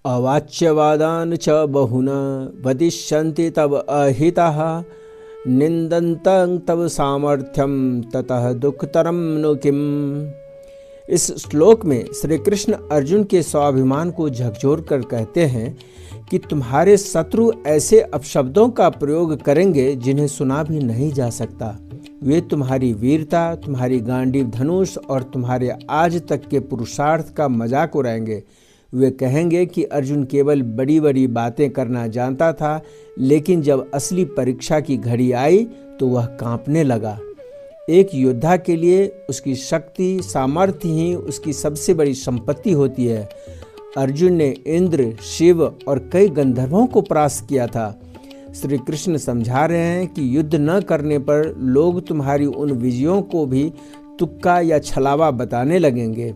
अवाच्यवादान् च बहुना वदिष्यन्ति तव अहिताः निन्दन्तं तव सामर्थ्यम ततः दुःखतरम नु किम। इस श्लोक में श्री कृष्ण अर्जुन के स्वाभिमान को झकझोर कर कहते हैं कि तुम्हारे शत्रु ऐसे अपशब्दों का प्रयोग करेंगे जिन्हें सुना भी नहीं जा सकता। वे तुम्हारी वीरता, तुम्हारी गांडीव धनुष और तुम्हारे आज तक के पुरुषार्थ का मजाक उड़ाएंगे। वे कहेंगे कि अर्जुन केवल बड़ी बड़ी बातें करना जानता था, लेकिन जब असली परीक्षा की घड़ी आई तो वह कांपने लगा। एक योद्धा के लिए उसकी शक्ति, सामर्थ्य ही उसकी सबसे बड़ी संपत्ति होती है। अर्जुन ने इंद्र, शिव और कई गंधर्वों को परास्त किया था। श्री कृष्ण समझा रहे हैं कि युद्ध न करने पर लोग तुम्हारी उन विजयों को भी तुक्का या छलावा बताने लगेंगे।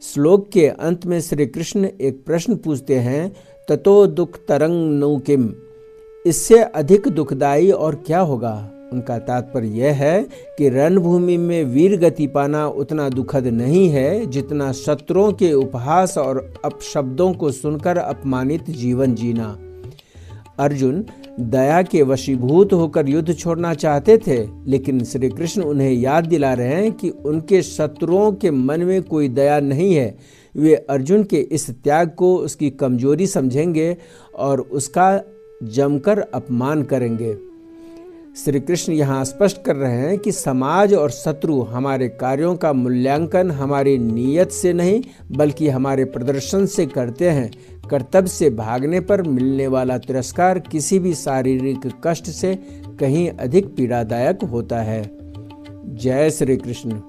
श्लोक के अंत में श्री कृष्ण एक प्रश्न पूछते हैं, ततो दुख तरंग नु किम, इससे अधिक दुखदाई और क्या होगा। उनका तात्पर्य यह है कि रणभूमि में वीर गति पाना उतना दुखद नहीं है जितना शत्रुओं के उपहास और अपशब्दों को सुनकर अपमानित जीवन जीना। अर्जुन दया के वशीभूत होकर युद्ध छोड़ना चाहते थे, लेकिन श्री कृष्ण उन्हें याद दिला रहे हैं कि उनके शत्रुओं के मन में कोई दया नहीं है। वे अर्जुन के इस त्याग को उसकी कमजोरी समझेंगे और उसका जमकर अपमान करेंगे। श्री कृष्ण यहाँ स्पष्ट कर रहे हैं कि समाज और शत्रु हमारे कार्यों का मूल्यांकन हमारी नीयत से नहीं बल्कि हमारे प्रदर्शन से करते हैं। कर्तव्य से भागने पर मिलने वाला तिरस्कार किसी भी शारीरिक कष्ट से कहीं अधिक पीड़ादायक होता है। जय श्री कृष्ण।